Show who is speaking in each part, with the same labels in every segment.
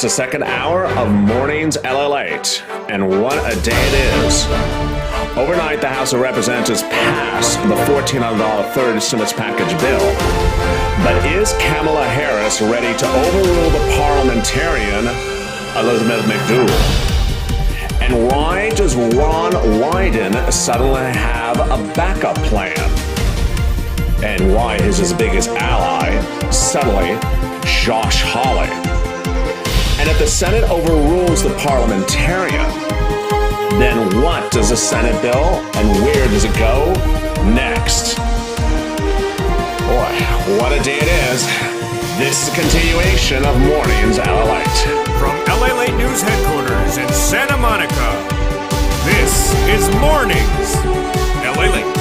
Speaker 1: It's the second hour of Mornings LALate, and what a day it is. Overnight, the House of Representatives passed the $1,400 third stimulus package bill. But is Kamala Harris ready to overrule the parliamentarian Elizabeth McDougal? And why does Ron Wyden suddenly have a backup plan? And why is his biggest ally suddenly Josh Hawley? And if the Senate overrules the parliamentarian, then what does the Senate bill and where does it go next? Boy, what a day it is. This is a continuation of Mornings LALate.
Speaker 2: From LALate News Headquarters in Santa Monica, this is Mornings LALate.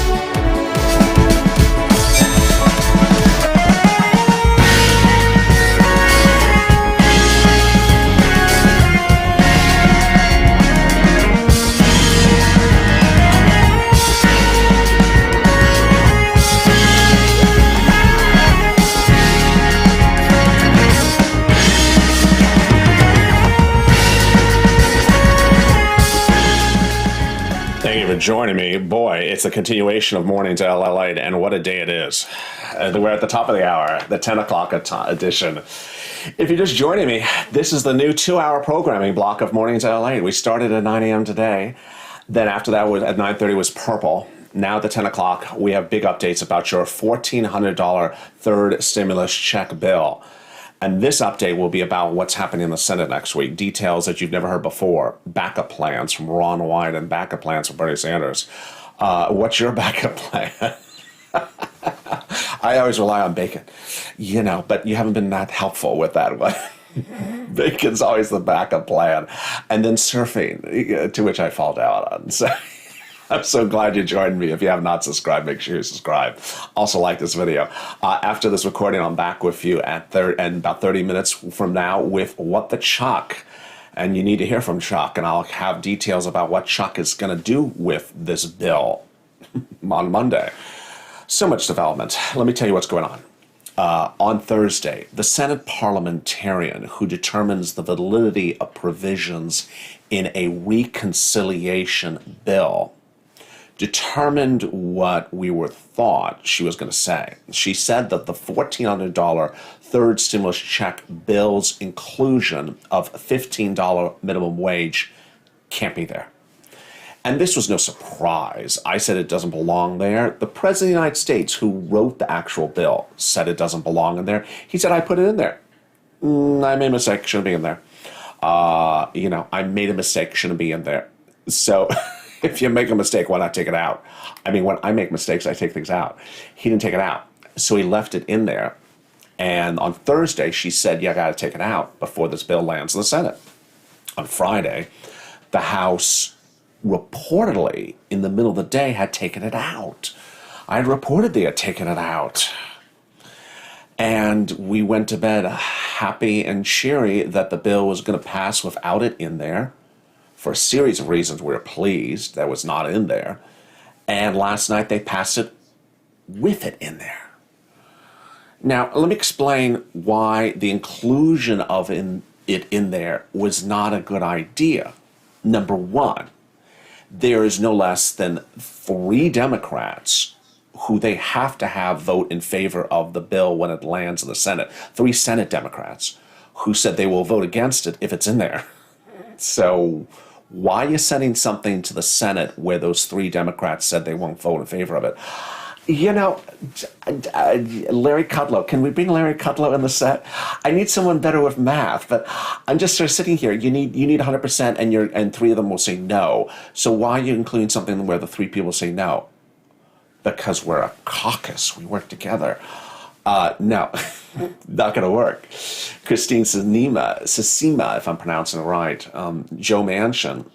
Speaker 1: Thank you for joining me. Boy, it's a continuation of Mornings LALate, and what a day it is. We're at the top of the hour, the 10 o'clock edition. If you're just joining me, this is the new 2-hour programming block of Mornings LALate. We started at 9 a.m. today. Then after that, at 9:30 was Purple. Now at the 10 o'clock, we have big updates about your $1,400 third stimulus check bill. And this update will be about what's happening in the Senate next week. Details that you've never heard before. Backup plans from Ron Wyden and backup plans from Bernie Sanders. What's your backup plan? I always rely on bacon, but you haven't been that helpful with that one. Bacon's always the backup plan. And then surfing, to which I fall down on. So I'm so glad you joined me. If you have not subscribed, make sure you subscribe. Also like this video. After this recording, I'm back with you at about 30 minutes from now with What the Chuck. And you need to hear from Chuck, and I'll have details about what Chuck is going to do with this bill on Monday. So much development. Let me tell you what's going on. On Thursday, the Senate parliamentarian who determines the validity of provisions in a reconciliation bill determined what we were thought she was going to say. She said that the $1,400 third stimulus check bill's inclusion of $15 minimum wage can't be there. And this was no surprise. I said it doesn't belong there. The President of the United States, who wrote the actual bill, said it doesn't belong in there. He said, I put it in there. I made a mistake, shouldn't be in there. I made a mistake, shouldn't be in there. So if you make a mistake, why not take it out? I mean, when I make mistakes, I take things out. He didn't take it out. So he left it in there. And on Thursday, she said, I got to take it out before this bill lands in the Senate. On Friday, the House reportedly, in the middle of the day, had taken it out. I had reported they had taken it out. And we went to bed happy and cheery that the bill was going to pass without it in there. For a series of reasons, we were pleased that it was not in there. And last night, they passed it with it in there. Now, let me explain why the inclusion of it in there was not a good idea. Number one, there is no less than 3 Democrats who they have to have vote in favor of the bill when it lands in the Senate. 3 Senate Democrats who said they will vote against it if it's in there. So why are you sending something to the Senate where those 3 Democrats said they won't vote in favor of it? Larry Kudlow, can we bring Larry Kudlow in the set? I need someone better with math, but I'm just sort of sitting here. You need 100%, and 3 of them will say no. So why are you including something where the 3 people say no? Because we're a caucus. We work together. No, not going to work. Christine Sisima, if I'm pronouncing it right, Joe Manchin,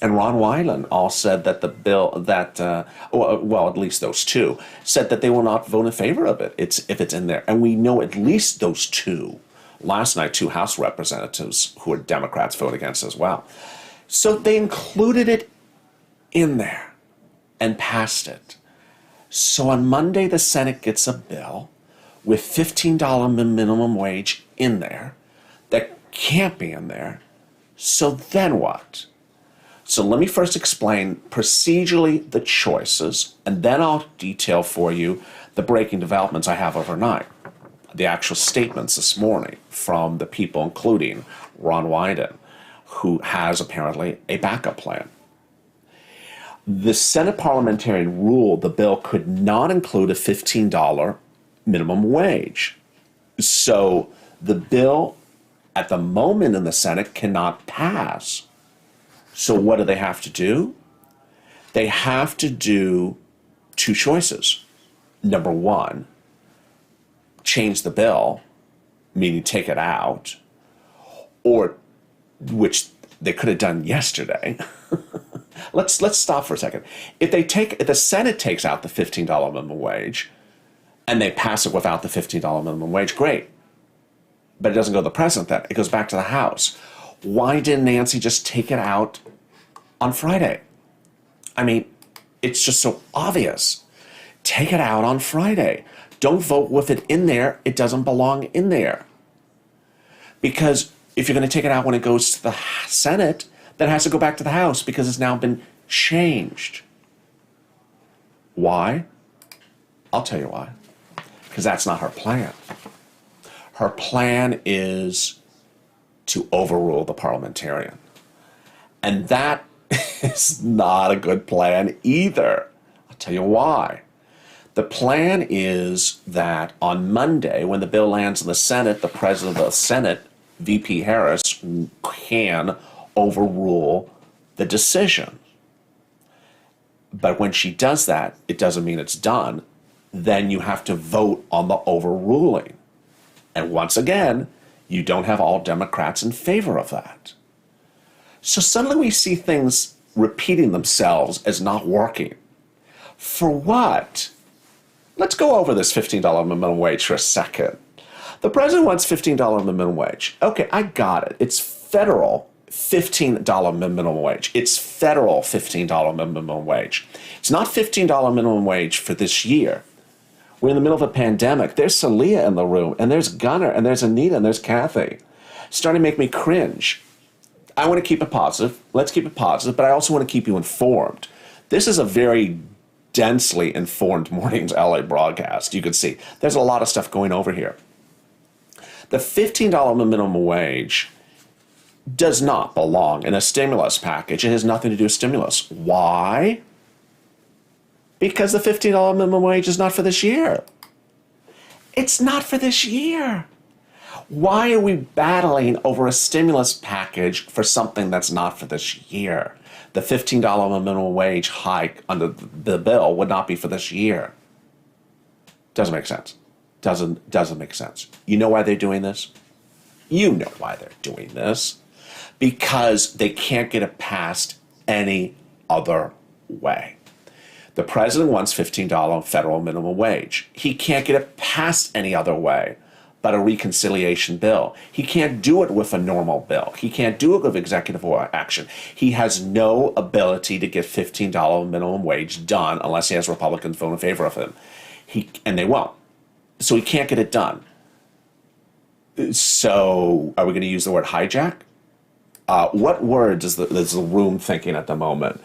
Speaker 1: and Ron Wyden all said that the bill, at least those 2, said that they will not vote in favor of it if it's in there. And we know at least those 2. Last night, 2 House representatives who are Democrats voted against as well. So they included it in there and passed it. So on Monday, the Senate gets a bill with $15 minimum wage in there that can't be in there. So then what? So let me first explain procedurally the choices, and then I'll detail for you the breaking developments I have overnight. The actual statements this morning from the people, including Ron Wyden, who has apparently a backup plan. The Senate parliamentarian ruled the bill could not include a $15 minimum wage. So the bill at the moment in the Senate cannot pass. So what do they have to do? They have to do two choices. Number one, change the bill, meaning take it out, or which they could have done yesterday. Let's stop for a second. If the Senate takes out the $15 minimum wage and they pass it without the $15 minimum wage, great. But it doesn't go to the president then. It goes back to the House. Why didn't Nancy just take it out on Friday? I mean, it's just so obvious. Take it out on Friday. Don't vote with it in there. It doesn't belong in there. Because if you're going to take it out when it goes to the Senate, then it has to go back to the House because it's now been changed. Why? I'll tell you why. Because that's not her plan. Her plan is to overrule the parliamentarian. And that is not a good plan either. I'll tell you why. The plan is that on Monday, when the bill lands in the Senate, the president of the Senate, VP Harris, can overrule the decision. But when she does that, it doesn't mean it's done. Then you have to vote on the overruling. And once again, you don't have all Democrats in favor of that. So suddenly we see things repeating themselves as not working. For what? Let's go over this $15 minimum wage for a second. The president wants $15 minimum wage. Okay, I got it. It's federal $15 minimum wage. It's federal $15 minimum wage. It's not $15 minimum wage for this year. We're in the middle of a pandemic. There's Celia in the room, and there's Gunnar, and there's Anita, and there's Kathy. It's starting to make me cringe. I want to keep it positive. Let's keep it positive, but I also want to keep you informed. This is a very densely informed Mornings LA broadcast. You can see there's a lot of stuff going over here. The $15 minimum wage does not belong in a stimulus package. It has nothing to do with stimulus. Why? Because the $15 minimum wage is not for this year. It's not for this year. Why are we battling over a stimulus package for something that's not for this year? The $15 minimum wage hike under the bill would not be for this year. Doesn't make sense. Doesn't make sense. You know why they're doing this? You know why they're doing this. Because they can't get it passed any other way. The president wants $15 federal minimum wage. He can't get it passed any other way but a reconciliation bill. He can't do it with a normal bill. He can't do it with executive action. He has no ability to get $15 minimum wage done unless he has Republicans vote in favor of him. And they won't. So he can't get it done. So are we going to use the word hijack? What word is the room thinking at the moment?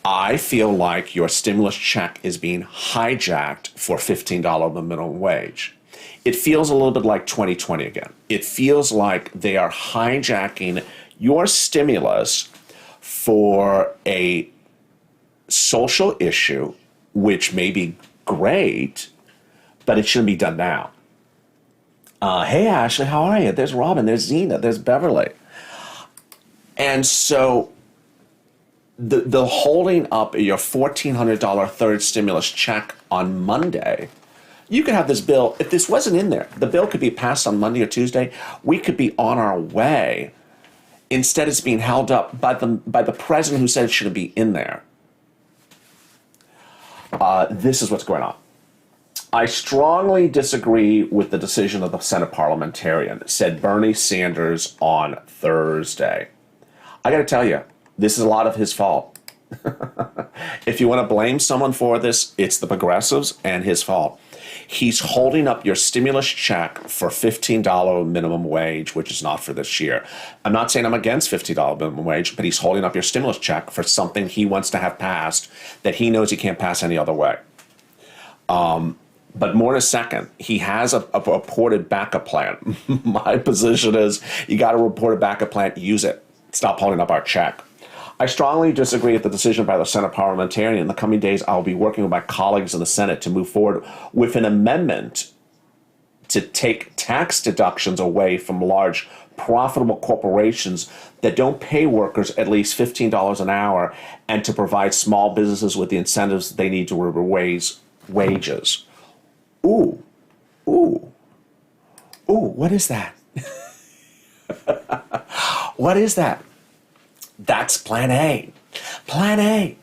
Speaker 1: I feel like your stimulus check is being hijacked for $15 minimum wage. It feels a little bit like 2020 again. It feels like they are hijacking your stimulus for a social issue, which may be great, but it shouldn't be done now. Hey, Ashley, how are you? There's Robin, there's Zena, there's Beverly. And so the holding up your $1,400 third stimulus check on Monday, you could have this bill, if this wasn't in there, the bill could be passed on Monday or Tuesday, we could be on our way. Instead, it's being held up by the president who said it shouldn't be in there. This is what's going on. I strongly disagree with the decision of the Senate parliamentarian, said Bernie Sanders on Thursday. I got to tell you, this is a lot of his fault. If you want to blame someone for this, it's the progressives and his fault. He's holding up your stimulus check for $15 minimum wage, which is not for this year. I'm not saying I'm against $15 minimum wage, but he's holding up your stimulus check for something he wants to have passed that he knows he can't pass any other way. But more in a second, he has a reported backup plan. My position is you got a reported backup plan, use it. Stop holding up our check. I strongly disagree with the decision by the Senate parliamentarian. In the coming days, I'll be working with my colleagues in the Senate to move forward with an amendment to take tax deductions away from large profitable corporations that don't pay workers at least $15 an hour, and to provide small businesses with the incentives they need to raise wages. Ooh, what is that? What is that? That's Plan A. Plan A.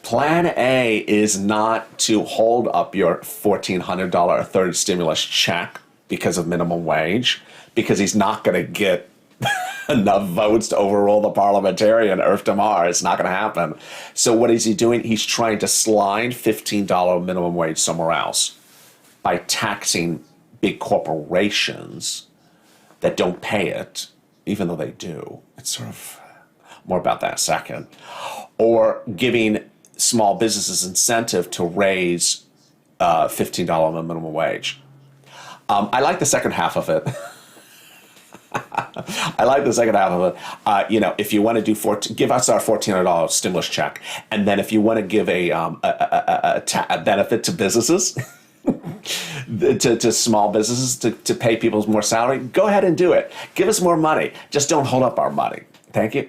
Speaker 1: Plan A is not to hold up your $1,400 third stimulus check because of minimum wage, because he's not going to get enough votes to overrule the parliamentarian Earth Damar. It's not going to happen. So what is he doing? He's trying to slide $15 minimum wage somewhere else by taxing big corporations that don't pay it, even though they do. It's sort of more about that in a second. Or giving small businesses incentive to raise $15 minimum wage. I like the second half of it. I like the second half of it. If you want to do give us our $1,400 stimulus check, and then if you want to give a benefit to businesses, to small businesses to pay people more salary, go ahead and do it. Give us more money. Just don't hold up our money. Thank you.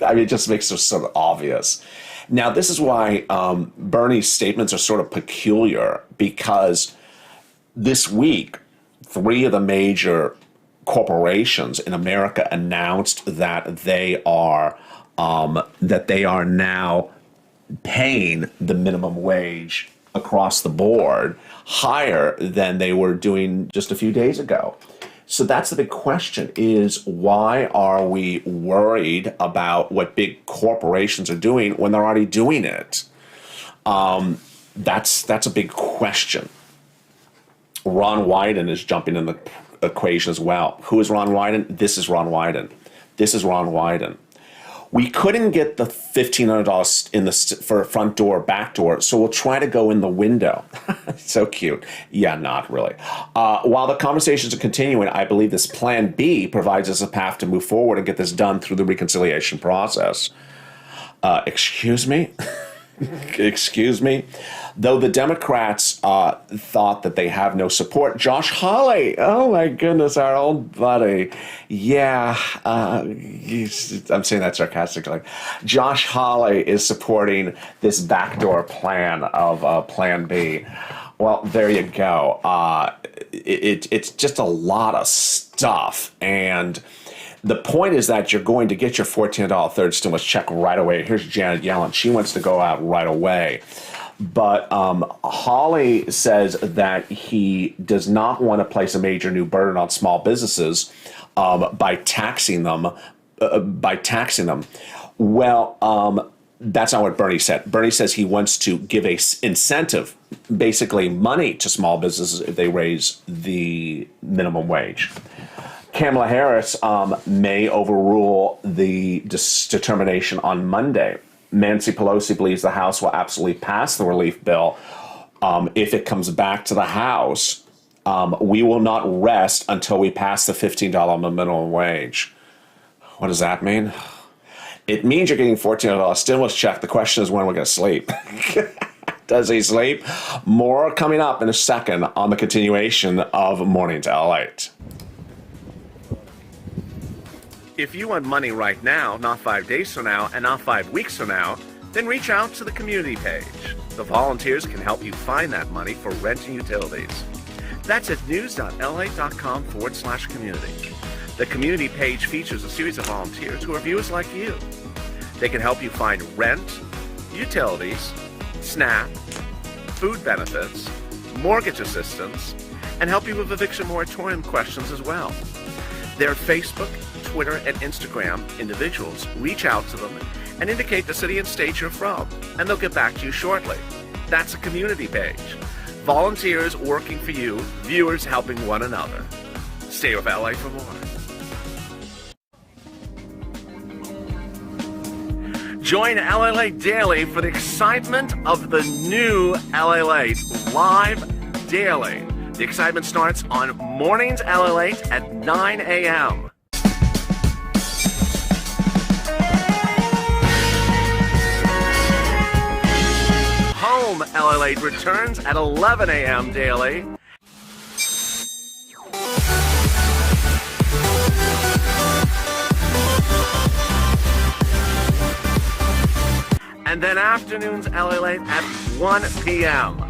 Speaker 1: I mean, it just makes it sort of obvious. Now, this is why Bernie's statements are sort of peculiar, because this week, 3 of the major corporations in America announced that they are now paying the minimum wage across the board higher than they were doing just a few days ago. So that's the big question, is why are we worried about what big corporations are doing when they're already doing it? That's a big question. Ron Wyden is jumping in the equation as well. Who is Ron Wyden? This is Ron Wyden. This is Ron Wyden. We couldn't get the $1,500 for front door, back door, so we'll try to go in the window. So cute. Yeah, not really. While the conversations are continuing, I believe this Plan B provides us a path to move forward and get this done through the reconciliation process. Excuse me? Excuse me? Though the Democrats thought that they have no support, Josh Hawley, oh my goodness, our old buddy. Yeah, I'm saying that sarcastically. Josh Hawley is supporting this backdoor plan of Plan B. Well, there you go. It's just a lot of stuff. And the point is that you're going to get your $14 third stimulus check right away. Here's Janet Yellen. She wants to go out right away. But Hawley says that he does not want to place a major new burden on small businesses by taxing them. Well, that's not what Bernie said. Bernie says he wants to give a incentive, basically money, to small businesses if they raise the minimum wage. Kamala Harris may overrule the determination on Monday. Nancy Pelosi believes the House will absolutely pass the relief bill. If it comes back to the House, we will not rest until we pass the $15 minimum wage. What does that mean? It means you're getting $1,400 stimulus check. The question is when we're going to sleep. Does he sleep? More coming up in a second on the continuation of Mornings Late. If you want money right now, not 5 days from now, and not 5 weeks from now, then reach out to the community page. The volunteers can help you find that money for rent and utilities. That's at news.la.com/community. The community page features a series of volunteers who are viewers like you. They can help you find rent, utilities, SNAP, food benefits, mortgage assistance, and help you with eviction moratorium questions as well. Their Facebook, Twitter, and Instagram individuals reach out to them and indicate the city and state you're from, and they'll get back to you shortly. That's a community page. Volunteers working for you, viewers helping one another. Stay with LA for more. Join LA Late Daily for the excitement of the new LA Late live daily. The excitement starts on Mornings LA8 at 9 a.m. Home LA8 returns at 11 a.m. daily. And then afternoons LA8 at 1 p.m.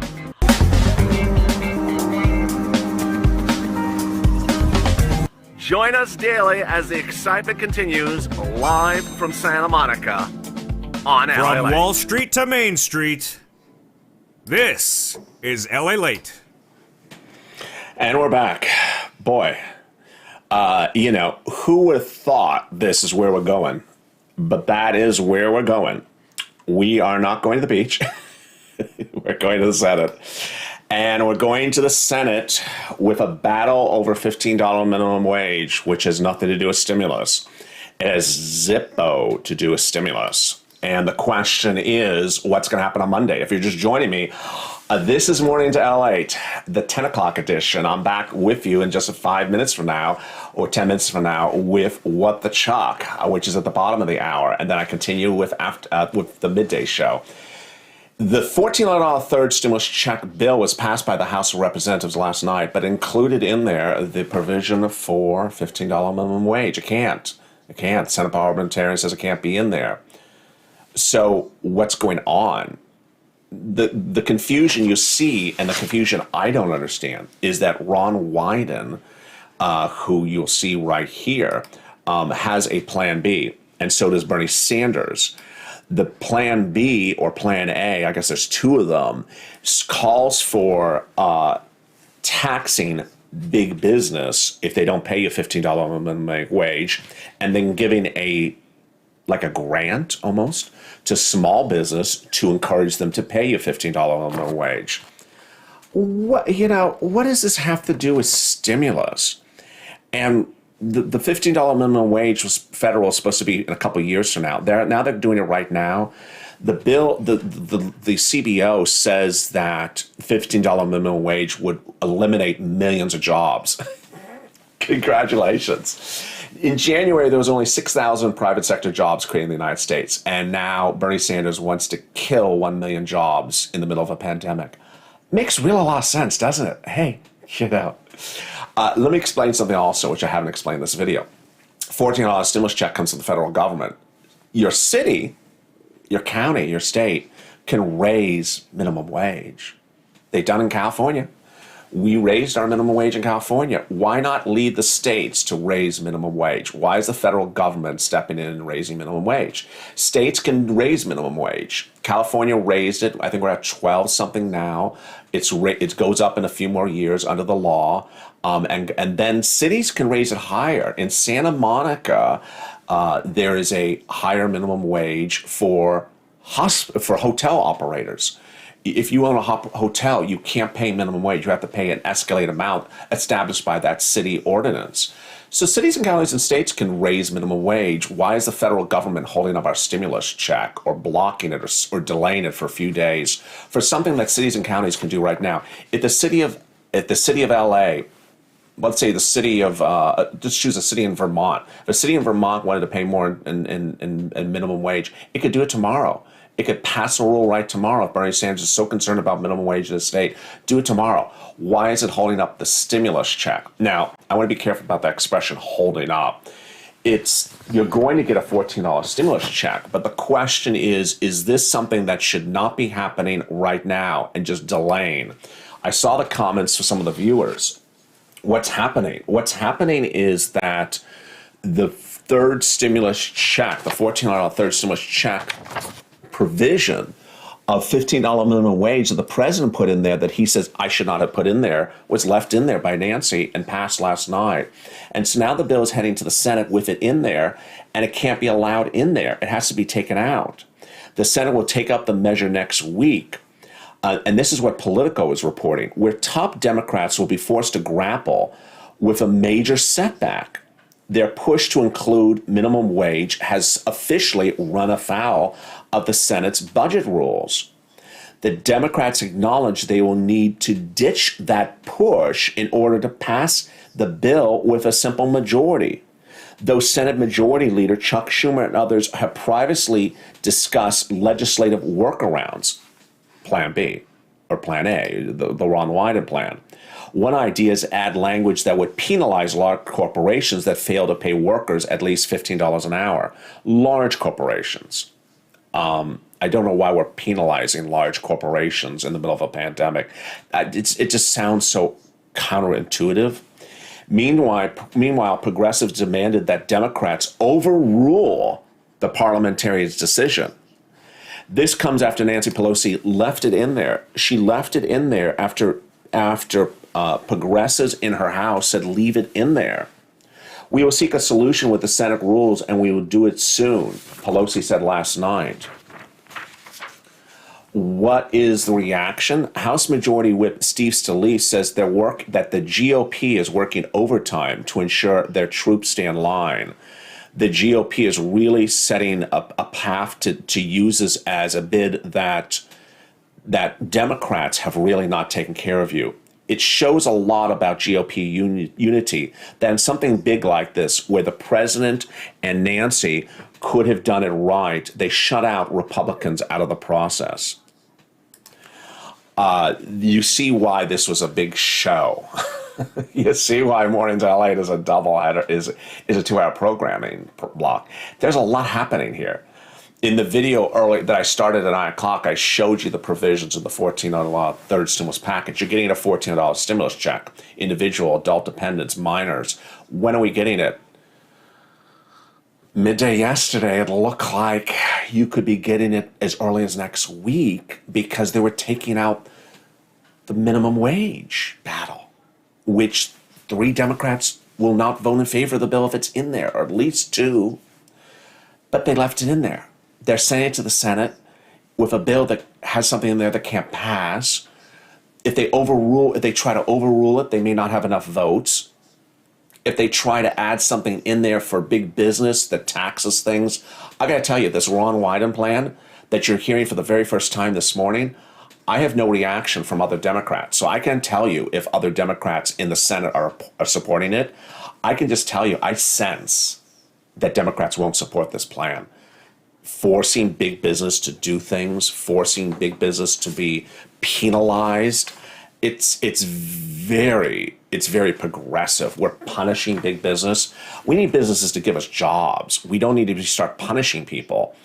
Speaker 1: Join us daily as the excitement continues live from Santa Monica on LA
Speaker 2: From
Speaker 1: Late.
Speaker 2: Wall Street to Main Street, this is LA Late.
Speaker 1: And we're back. Boy, who would have thought this is where we're going? But that is where we're going. We are not going to the beach. We're going to the Senate. And we're going to the Senate with a battle over $15 minimum wage, which has nothing to do with stimulus. It has zippo to do with stimulus. And the question is, what's going to happen on Monday? If you're just joining me, this is Morning to L8, the 10 o'clock edition. I'm back with you in just 5 minutes from now, or 10 minutes from now, with What the Chuck, which is at the bottom of the hour. And then I continue with the midday show. The $14 third stimulus check bill was passed by the House of Representatives last night, but included in there the provision for $15 minimum wage. It can't. Senate parliamentarian says it can't be in there. So what's going on? The confusion you see, and the confusion I don't understand, is that Ron Wyden, who you'll see right here, has a plan B, and so does Bernie Sanders. The plan B, or plan A, I guess there's two of them, calls for taxing big business if they don't pay you $15 minimum wage, and then giving a grant almost to small business to encourage them to pay you $15 minimum wage. What does this have to do with stimulus? And the $15 minimum wage was federal, supposed to be in a couple of years from now. They're doing it right now. The bill, the CBO says that $15 minimum wage would eliminate millions of jobs. Congratulations. In January, there was only 6,000 private sector jobs created in the United States. And now Bernie Sanders wants to kill 1 million jobs in the middle of a pandemic. Makes real a lot of sense, doesn't it? Hey, let me explain something also, which I haven't explained in this video. $14 stimulus check comes from the federal government. Your city, your county, your state can raise minimum wage. They've done in California. We raised our minimum wage in California. Why not lead the states to raise minimum wage? Why is the federal government stepping in and raising minimum wage? States can raise minimum wage. California raised it. I think we're at 12 something now. It goes up in a few more years under the law. And then cities can raise it higher. In Santa Monica, there is a higher minimum wage for hotel operators. If you own a hotel, you can't pay minimum wage. You have to pay an escalated amount established by that city ordinance. So cities and counties and states can raise minimum wage. Why is the federal government holding up our stimulus check or blocking it or delaying it for a few days for something that cities and counties can do right now? If the city of LA, let's say the city of, just choose a city in Vermont. If a city in Vermont wanted to pay more in minimum wage, it could do it tomorrow. It could pass a rule right tomorrow. If Bernie Sanders is so concerned about minimum wage in the state, do it tomorrow. Why is it holding up the stimulus check? Now, I want to be careful about that expression, holding up. You're going to get a $14 stimulus check, but the question is this something that should not be happening right now and just delaying? I saw the comments for some of the viewers. What's happening? What's happening is that the third stimulus check, the $14 third stimulus check provision of $15 minimum wage that the president put in there that he says I should not have put in there was left in there by Nancy and passed last night. And so now the bill is heading to the Senate with it in there, and it can't be allowed in there. It has to be taken out. The Senate will take up the measure next week. and this is what Politico is reporting, where top Democrats will be forced to grapple with a major setback. Their push to include minimum wage has officially run afoul of the Senate's budget rules. The Democrats acknowledge they will need to ditch that push in order to pass the bill with a simple majority. Though Senate Majority Leader Chuck Schumer and others have privately discussed legislative workarounds, Plan B, or Plan A, the Ron Wyden plan. One idea is add language that would penalize large corporations that fail to pay workers at least $15 an hour. Large corporations. I don't know why we're penalizing large corporations in the middle of a pandemic. It just sounds so counterintuitive. Meanwhile, progressives demanded that Democrats overrule the parliamentarians' decision. This comes after Nancy Pelosi left it in there. She left it in there after progressives in her House said leave it in there. We will seek a solution with the Senate rules, and we will do it soon, Pelosi said last night. What is the reaction? House Majority Whip Steve Scalise says that the GOP is working overtime to ensure their troops stay in line. The GOP is really setting a path to use this as a bid that Democrats have really not taken care of you. It shows a lot about GOP unity that in something big like this, where the president and Nancy could have done it right, they shut out Republicans out of the process. You see why this was a big show. You see why Mornings LATE is a doubleheader, is a 2-hour programming block. There's a lot happening here. In the video early that I started at 9 o'clock, I showed you the provisions of the $1,400 third stimulus package. You're getting a $1,400 stimulus check. Individual, adult dependents, minors. When are we getting it? Midday yesterday, it looked like you could be getting it as early as next week because they were taking out the minimum wage battle, which 3 Democrats will not vote in favor of the bill if it's in there, or at least 2. But they left it in there. They're sending it to the Senate with a bill that has something in there that can't pass. If they try to overrule it, they may not have enough votes. If they try to add something in there for big business that taxes things, I got to tell you, this Ron Wyden plan that you're hearing for the very first time this morning, I have no reaction from other Democrats. So I can't tell you if other Democrats in the Senate are supporting it. I can just tell you, I sense that Democrats won't support this plan. Forcing big business to do things, forcing big business to be penalized, it's very progressive. We're punishing big business. We need businesses to give us jobs. We don't need to start punishing people.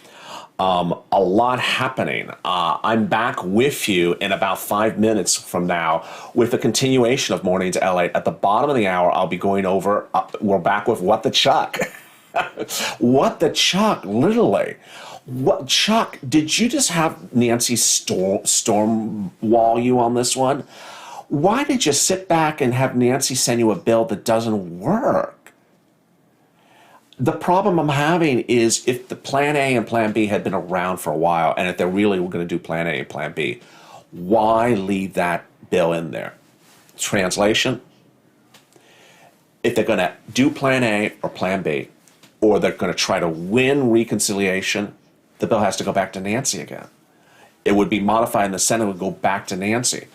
Speaker 1: A lot happening. I'm back with you in about 5 minutes from now with a continuation of Mornings LATE. At the bottom of the hour, I'll be going over, we're back with What the Chuck. What the Chuck, literally. What, Chuck, did you just have Nancy Stormwall you on this one? Why did you sit back and have Nancy send you a bill that doesn't work? The problem I'm having is if the Plan A and Plan B had been around for a while, and if they really were going to do Plan A and Plan B, why leave that bill in there? Translation, if they're going to do Plan A or Plan B, or they're going to try to win reconciliation, the bill has to go back to Nancy again. It would be modified and the Senate would go back to Nancy.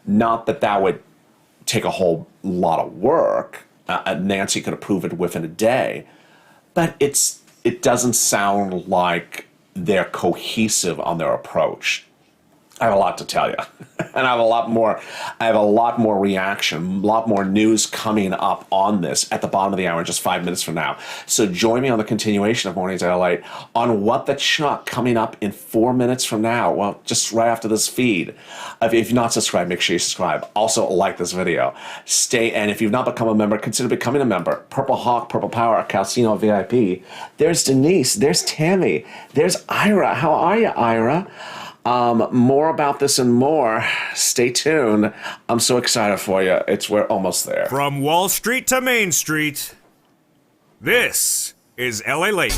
Speaker 1: Not that that would take a whole lot of work. Nancy could approve it within a day. But it doesn't sound like they're cohesive on their approach. I have a lot to tell you, and I have a lot more reaction, a lot more news coming up on this at the bottom of the hour in just 5 minutes from now. So join me on the continuation of Mornings LATE on What the Chuck coming up in 4 minutes from now. Well, just right after this feed. If you're not subscribed, make sure you subscribe. Also, like this video. And if you've not become a member, consider becoming a member. Purple Hawk, Purple Power, Calcino VIP. There's Denise. There's Tammy. There's Ira. How are you, Ira? More about this and more. Stay tuned. I'm so excited for you. We're almost there.
Speaker 2: From Wall Street to Main Street, this is LA Late.